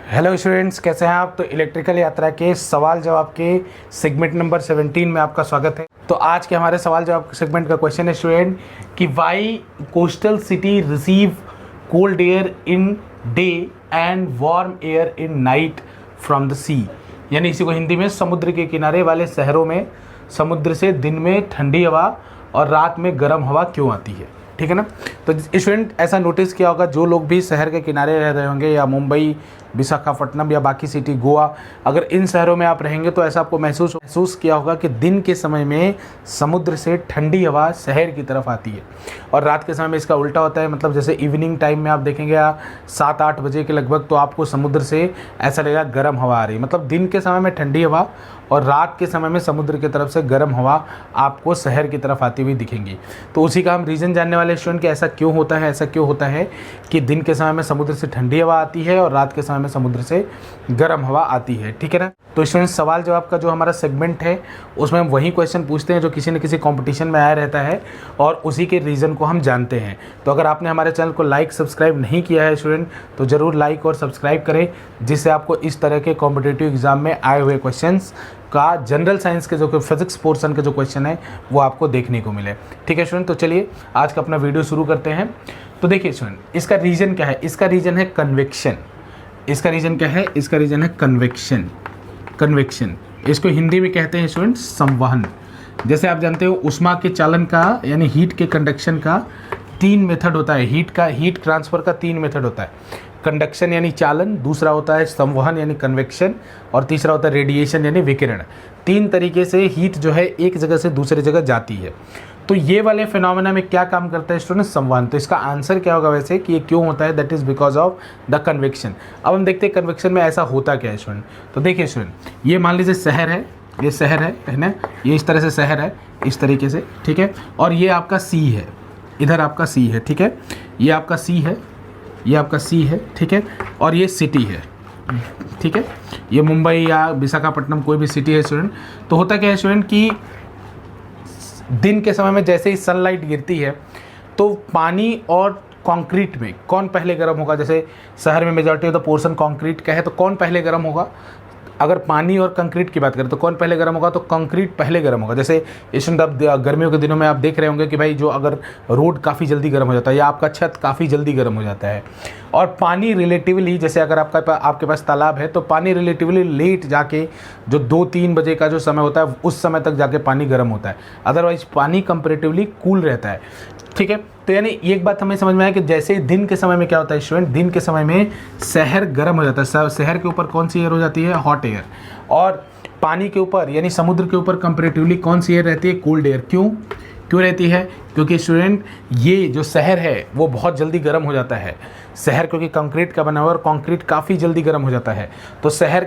Hello students, कैसे हैं आप। तो इलेक्ट्रिकल यात्रा के सवाल जवाब के सेगमेंट नंबर 17 में आपका स्वागत है। तो आज के हमारे सवाल जवाब सेगमेंट का क्वेश्चन है स्टूडेंट कि why coastal city receive cold air in day and warm air in night from the sea. यानी इसी को हिंदी में समुद्र के किनारे वाले शहरों में समुद्र से दिन में ठंडी हवा और रात में गर्म हवा क्यों आती है। ठीक है ना। तो स्टूडेंट ऐसा नोटिस किया होगा, जो लोग भी शहर के किनारे रह रहे होंगे या मुंबई, विशाखापट्टनम या बाकी सिटी, गोवा, अगर इन शहरों में आप रहेंगे तो ऐसा आपको महसूस किया होगा कि दिन के समय में समुद्र से ठंडी हवा शहर की तरफ आती है और रात के समय में इसका उल्टा होता है। मतलब जैसे इवनिंग टाइम में आप देखेंगे 7-8 बजे के लगभग, तो आपको समुद्र से ऐसा लगेगा गर्म हवा आ रही है। मतलब दिन के समय में ठंडी हवा और रात के समय में समुद्र की तरफ से गर्म हवा आपको शहर की तरफ आती हुई दिखेंगी। तो उसी का हम रीज़न जानने वाले स्टूडेंट कि ऐसा क्यों होता है। ऐसा क्यों होता है कि दिन के समय में समुद्र से ठंडी हवा आती है और रात के समय में समुद्र से गर्म हवा आती है। ठीक है ना। तो स्टूडेंट सवाल जवाब का जो हमारा सेगमेंट है उसमें हम वही क्वेश्चन पूछते हैं जो किसी न किसी कंपटीशन में आया रहता है और उसी के रीज़न को हम जानते हैं। तो अगर आपने हमारे चैनल को लाइक सब्सक्राइब नहीं किया है स्टूडेंट, तो ज़रूर लाइक और सब्सक्राइब करें, जिससे आपको इस तरह के कॉम्पिटिटिव एग्जाम में आए हुए क्वेश्चंस का जनरल साइंस के जो फिजिक्स पोर्शन के जो क्वेश्चन है वो आपको देखने को मिले। ठीक है स्टूडेंट। तो चलिए आज का अपना वीडियो शुरू करते हैं। तो देखिए स्टूडेंट, इसका रीज़न क्या है। इसका रीज़न है कन्वेक्शन। इसका रीज़न क्या है। इसका रीज़न है कन्वेक्शन। कन्वेक्शन इसको हिंदी में कहते हैं स्टूडेंट संवहन। जैसे आप जानते हो उष्मा के चालन का यानी हीट के कंडक्शन का 3 मेथड होता है। हीट ट्रांसफ़र का 3 मेथड होता है। कंडक्शन यानी चालन, दूसरा होता है संवहन यानी कन्वेक्शन, और तीसरा होता है रेडिएशन यानी विकिरण। 3 तरीके से हीट जो है एक जगह से दूसरी जगह जाती है। तो ये वाले फिनोमेना में क्या काम करता है स्टूडेंट, संवहन। तो इसका आंसर क्या होगा वैसे कि ये क्यों होता है, that is because of the convection. अब हम देखते हैं कन्वेक्शन में ऐसा होता क्या है स्टूडेंट। तो देखिए स्टूडेंट, ये मान लीजिए शहर है, ये शहर है ना, ये इस तरह से शहर है, इस तरीके से। ठीक है। और ये आपका सी है, इधर आपका सी है। ठीक है। ये आपका सी है, ये आपका सी है। ठीक है। और ये सिटी है। ठीक है। ये मुंबई या विशाखापट्टनम कोई भी सिटी है स्टूडेंट। तो होता क्या है स्टूडेंट कि दिन के समय में जैसे ही सनलाइट गिरती है तो पानी और कंक्रीट में कौन पहले गर्म होगा। जैसे शहर में majority of the portion concrete का है, तो कौन पहले गर्म होगा। अगर पानी और कंक्रीट की बात करें तो कौन पहले गर्म होगा, तो कंक्रीट पहले गर्म होगा। जैसे स्टूडेंट अब गर्मियों के दिनों में आप देख रहे होंगे कि भाई जो अगर रोड काफ़ी जल्दी गर्म हो जाता है या आपका छत काफ़ी जल्दी गर्म हो जाता है, और पानी रिलेटिवली, जैसे अगर आपके पास तालाब है तो पानी रिलेटिवली लेट जाके जो 2-3 बजे का जो समय होता है उस समय तक जाके पानी गर्म होता है। अदरवाइज पानी कंपेरेटिवली कूल रहता है। ठीक है। तो यानी एक बात हमें समझ में आया कि जैसे दिन के समय में क्या होता है स्टूडेंट, दिन के समय में शहर गर्म हो जाता है। शहर के ऊपर कौन सी एयर हो जाती है, हॉट एयर, और पानी के ऊपर यानी समुद्र के ऊपर कंपेरेटिवली कौन सी एयर रहती है, कोल्ड एयर। क्यों रहती है, क्योंकि स्टूडेंट ये जो शहर है वो बहुत जल्दी गर्म हो जाता है। शहर क्योंकि कंक्रीट का बना हुआ और कंक्रीट काफ़ी जल्दी गर्म हो जाता है, तो शहर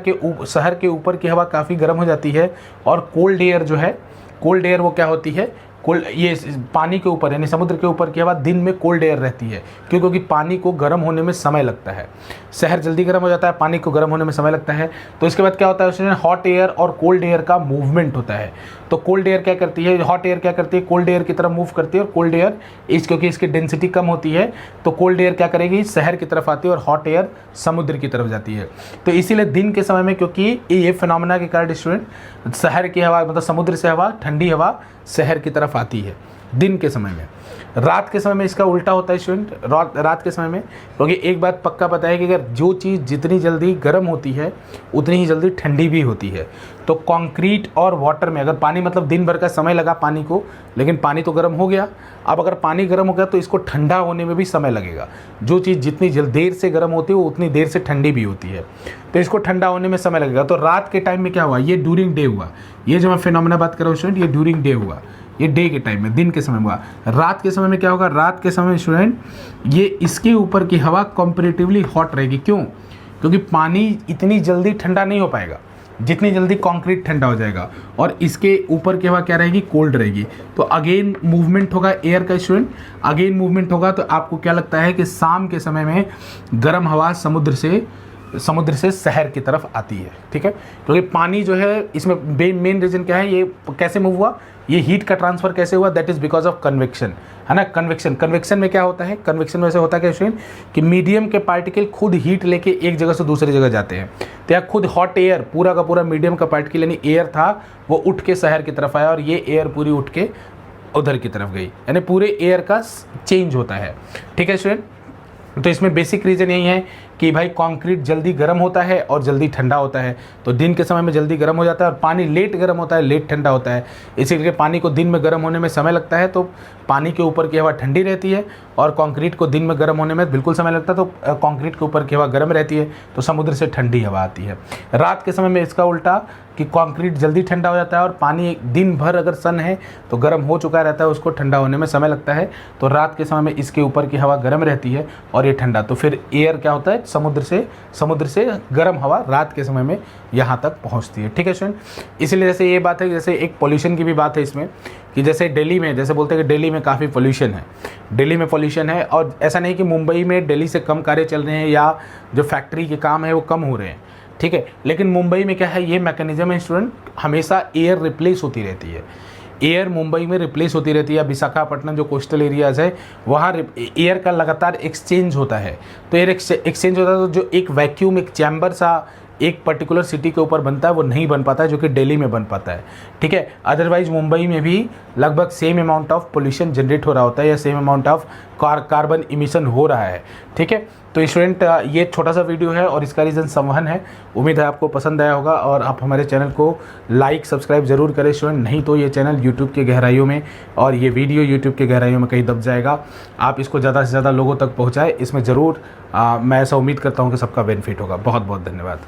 के ऊपर की हवा काफ़ी गर्म हो जाती है। और कोल्ड एयर जो है, कोल्ड एयर वो क्या होती है, ये पानी के ऊपर यानी समुद्र के ऊपर की हवा दिन में कोल्ड एयर रहती है। क्योंकि पानी को गर्म होने में समय लगता है। शहर जल्दी गर्म हो जाता है, पानी को गर्म होने में समय लगता है। तो इसके बाद क्या होता है उसमें हॉट एयर और कोल्ड एयर का मूवमेंट होता है। तो कोल्ड एयर क्या करती है, हॉट एयर क्या करती है, कोल्ड एयर की तरफ मूव करती है। और कोल्ड एयर क्योंकि इसकी डेंसिटी कम होती है तो कोल्ड एयर क्या करेगी, शहर की तरफ आती है, और हॉट एयर समुद्र की तरफ जाती है। तो इसीलिए दिन के समय में, क्योंकि ये फिनोमेना के कारण स्टूडेंट शहर की हवा मतलब समुद्र से हवा, ठंडी हवा शहर की तरफ आती है दिन के समय में। रात के समय में इसका उल्टा होता है स्टूडेंट। रात के समय में, क्योंकि एक बात पक्का पता है कि अगर जो चीज़ जितनी जल्दी गर्म होती है उतनी ही जल्दी ठंडी भी होती है। तो कंक्रीट और वाटर में अगर पानी, मतलब दिन भर का समय लगा पानी को, लेकिन पानी तो गर्म हो गया। अब अगर पानी गर्म हो गया तो इसको ठंडा होने में भी समय लगेगा। जो चीज़ जितनी देर से गर्म होती है वो उतनी देर से ठंडी भी होती है, तो इसको ठंडा होने में समय लगेगा। तो रात के टाइम में क्या हुआ, ये ड्यूरिंग डे हुआ। ये जो मैं फिनोमेना बात कर रहा हूँ स्टूडेंट, ये ड्यूरिंग डे हुआ, ये डे के टाइम में, दिन के समय हुआ। रात के समय में क्या होगा, रात के समय में स्टूडेंट ये इसके ऊपर की हवा कंपेरेटिवली हॉट रहेगी। क्यों, क्योंकि पानी इतनी जल्दी ठंडा नहीं हो पाएगा जितनी जल्दी कंक्रीट ठंडा हो जाएगा, और इसके ऊपर की हवा क्या रहेगी, कोल्ड रहेगी। तो अगेन मूवमेंट होगा एयर का स्टूडेंट, अगेन मूवमेंट होगा। तो आपको क्या लगता है कि शाम के समय में गर्म हवा समुद्र से समुद्र से शहर की तरफ आती है, ठीक है। क्योंकि पानी जो है इसमें मेन रीज़न क्या है, ये कैसे मूव हुआ, ये हीट का ट्रांसफ़र कैसे हुआ, that is because of convection, है ना। कन्वेक्शन में क्या होता है, कन्वेक्शन में से होता है क्या कि मीडियम के पार्टिकल खुद हीट लेके एक जगह से दूसरी जगह जाते हैं। तो यहाँ खुद हॉट एयर, पूरा का पूरा मीडियम का पार्टिकल यानी एयर था, वो उठ के शहर की तरफ आया और ये एयर पूरी उठ के उधर की तरफ गई, यानी पूरे एयर का चेंज होता है, ठीक है स्टूडेंट। तो इसमें बेसिक रीज़न यही है कि भाई कंक्रीट जल्दी गर्म होता है और जल्दी ठंडा होता है। तो दिन के समय में जल्दी गर्म हो जाता है और पानी लेट गर्म होता है, लेट ठंडा होता है। इसीलिए पानी को दिन में गर्म होने में समय लगता है, तो पानी के ऊपर की हवा ठंडी रहती है, और कंक्रीट को दिन में गर्म होने में बिल्कुल समय लगता है, तो कंक्रीट के ऊपर की हवा गर्म रहती है, तो समुद्र से ठंडी हवा आती है। रात के समय में इसका उल्टा कि कंक्रीट जल्दी ठंडा हो जाता है और पानी दिन भर अगर सन है तो गर्म हो चुका रहता है, उसको ठंडा होने में समय लगता है। तो रात के समय में इसके ऊपर की हवा गर्म रहती है और ये ठंडा, तो फिर एयर क्या होता है, समुद्र से गर्म हवा रात के समय में यहाँ तक पहुँचती है, ठीक है स्टूडेंट। इसलिए जैसे ये बात है, जैसे एक पोल्यूशन की भी बात है इसमें कि जैसे दिल्ली में, जैसे बोलते हैं कि दिल्ली में काफ़ी पोल्यूशन है, दिल्ली में पोल्यूशन है, और ऐसा नहीं कि मुंबई में दिल्ली से कम कार्य चल रहे हैं या जो फैक्ट्री के काम है वो कम हो रहे हैं, ठीक है। लेकिन मुंबई में क्या है, ये मैकेनिज्म है स्टूडेंट, हमेशा एयर रिप्लेस होती रहती है, एयर मुंबई में रिप्लेस होती रहती है। विशाखापट्टनम जो कोस्टल एरियाज़ है वहाँ एयर का लगातार एक्सचेंज होता है। तो एयर एक्सचेंज होता है, तो जो एक वैक्यूम, एक चैम्बर सा एक पर्टिकुलर सिटी के ऊपर बनता है, वो नहीं बन पाता है, जो कि दिल्ली में बन पाता है, ठीक है। अदरवाइज मुंबई में भी लगभग same amount of pollution generate हो रहा होता है, या same amount of carbon emission हो रहा है, ठीक है। तो स्टूडेंट ये छोटा सा वीडियो है और इसका रीज़न संवहन है। उम्मीद है आपको पसंद आया होगा और आप हमारे चैनल को लाइक सब्सक्राइब ज़रूर करें स्टूडेंट, नहीं तो ये चैनल यूट्यूब के गहराइयों में और ये वीडियो यूट्यूब के गहराइयों में कहीं दब जाएगा। आप इसको ज़्यादा से ज़्यादा लोगों तक पहुँचाएँ, इसमें ज़रूर मैं ऐसा उम्मीद करता हूँ कि सबका बेनिफिट होगा। बहुत बहुत धन्यवाद।